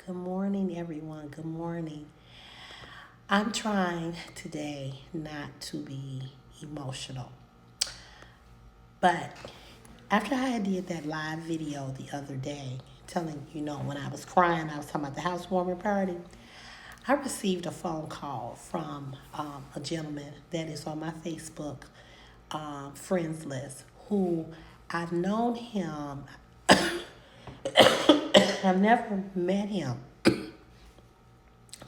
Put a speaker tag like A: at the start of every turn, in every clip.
A: Good morning, everyone. Good morning. I'm trying today not to be emotional, but after I did that live video the other day, telling when I was crying, I was talking about the housewarming party. I received a phone call from a gentleman that is on my Facebook friends list who I've known him. I've never met him.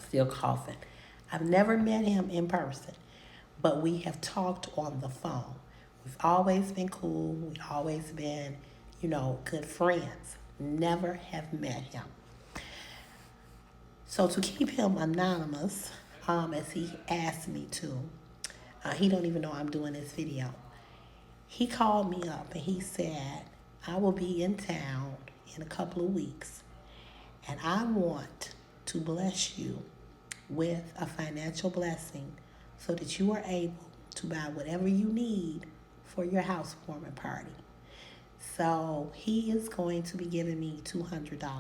A: Still coughing. I've never met him in person, but we have talked on the phone. We've always been cool. We've always been, good friends. Never have met him. So to keep him anonymous, as he asked me to, he don't even know I'm doing this video. He called me up and he said, I will be in town in a couple of weeks, and I want to bless you with a financial blessing so that you are able to buy whatever you need for your housewarming party. So he is going to be giving me $200.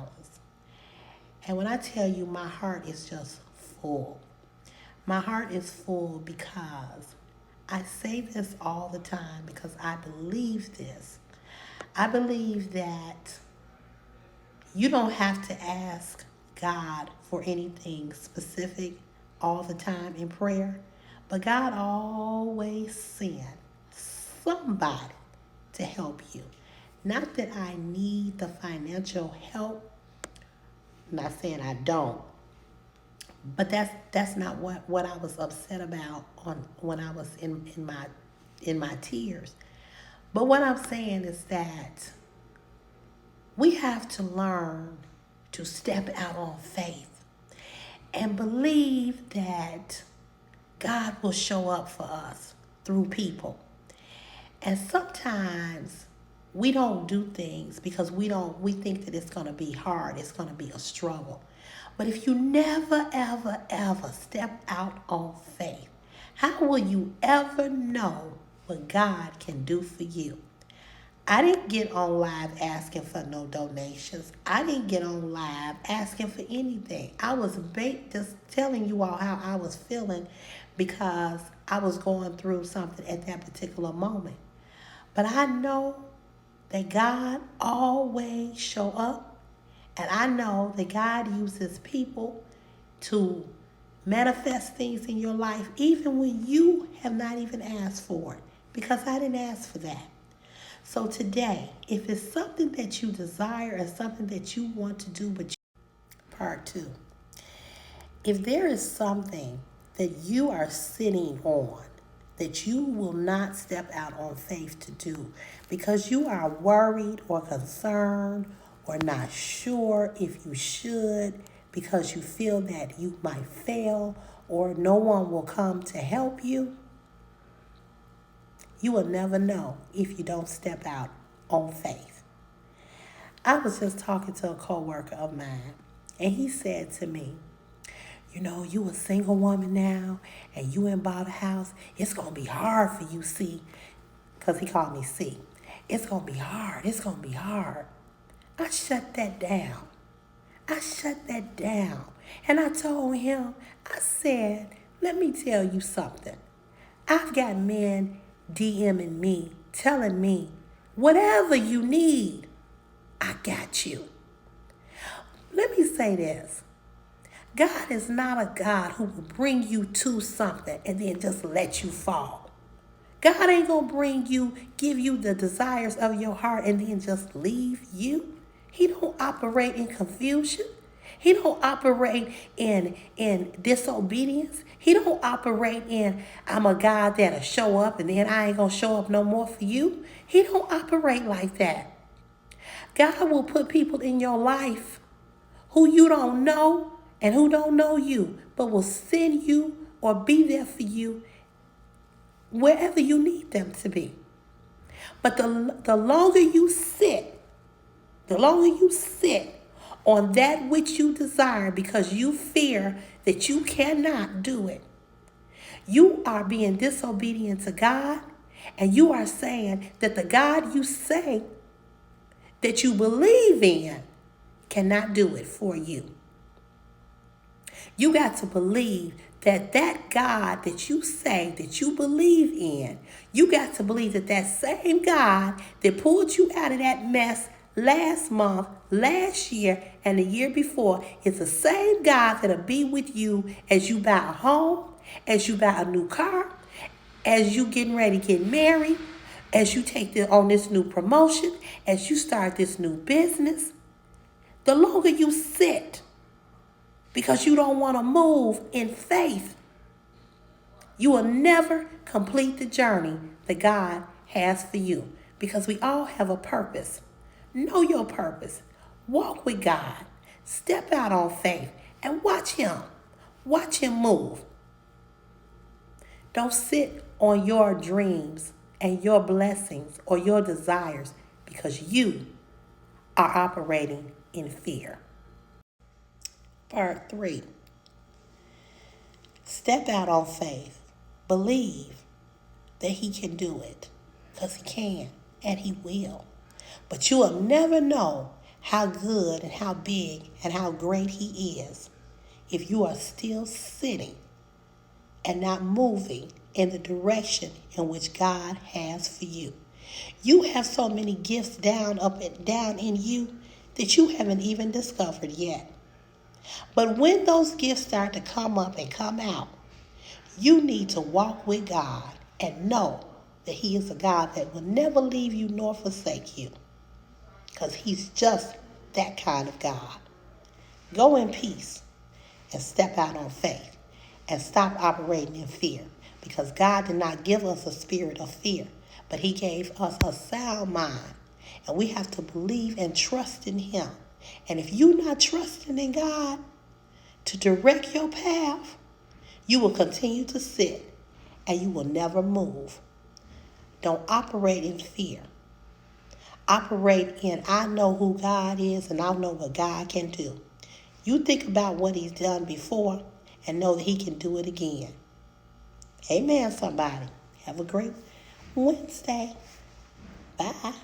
A: And when I tell you my heart is just full, my heart is full because I say this all the time because I believe this. I believe that you don't have to ask God for anything specific all the time in prayer, but God always sends somebody to help you. Not that I need the financial help. I'm not saying I don't, but that's not what I was upset about on when I was in my tears. But what I'm saying is that we have to learn to step out on faith and believe that God will show up for us through people. And sometimes we don't do things because we think that it's going to be hard, it's going to be a struggle. But if you never ever ever step out on faith, how will you ever know what God can do for you? I didn't get on live asking for no donations. I didn't get on live asking for anything. I was just telling you all how I was feeling because I was going through something at that particular moment. But I know that God always show up, and I know that God uses people to manifest things in your life even when you have not even asked for it, because I didn't ask for that. So today, if it's something that you desire or something that you want to do, but part two, if there is something that you are sitting on that you will not step out on faith to do because you are worried or concerned or not sure if you should because you feel that you might fail or no one will come to help you, you will never know if you don't step out on faith. I was just talking to a coworker of mine, and he said to me, you a single woman now, and you ain't bought a house. It's going to be hard for you, C, because he called me C. It's going to be hard. It's going to be hard. I shut that down. And I told him, I said, let me tell you something. I've got men DMing me, telling me, whatever you need, I got you. Let me say this. God is not a God who will bring you to something and then just let you fall. God ain't going to give you the desires of your heart and then just leave you. He don't operate in confusion. He don't operate in disobedience. He don't operate in, I'm a God that'll show up and then I ain't going to show up no more for you. He don't operate like that. God will put people in your life who you don't know and who don't know you, but will send you or be there for you wherever you need them to be. But the longer you sit on that which you desire because you fear that you cannot do it, you are being disobedient to God, and you are saying that the God you say that you believe in cannot do it for you. You got to believe that that God that you say that you believe in, you got to believe that that same God that pulled you out of that mess last month, last year, and the year before is the same God that'll be with you as you buy a home, as you buy a new car, as you getting ready to get married, as you on this new promotion, as you start this new business. The longer you sit because you don't want to move in faith, you will never complete the journey that God has for you, because we all have a purpose. Know your purpose. Walk with God. Step out on faith and watch Him. Watch Him move. Don't sit on your dreams and your blessings or your desires because you are operating in fear. Part 3. Step out on faith. Believe that He can do it, because He can and He will. But you will never know how good and how big and how great He is if you are still sitting and not moving in the direction in which God has for you. You have so many gifts down in you that you haven't even discovered yet. But when those gifts start to come up and come out, you need to walk with God and know that He is a God that will never leave you nor forsake you, because He's just that kind of God. Go in peace and step out on faith and stop operating in fear, because God did not give us a spirit of fear, but He gave us a sound mind. And we have to believe and trust in Him. And if you're not trusting in God to direct your path, you will continue to sit and you will never move. Don't operate in fear. Operate in, I know who God is and I know what God can do. You think about what He's done before and know that He can do it again. Amen, somebody. Have a great Wednesday. Bye.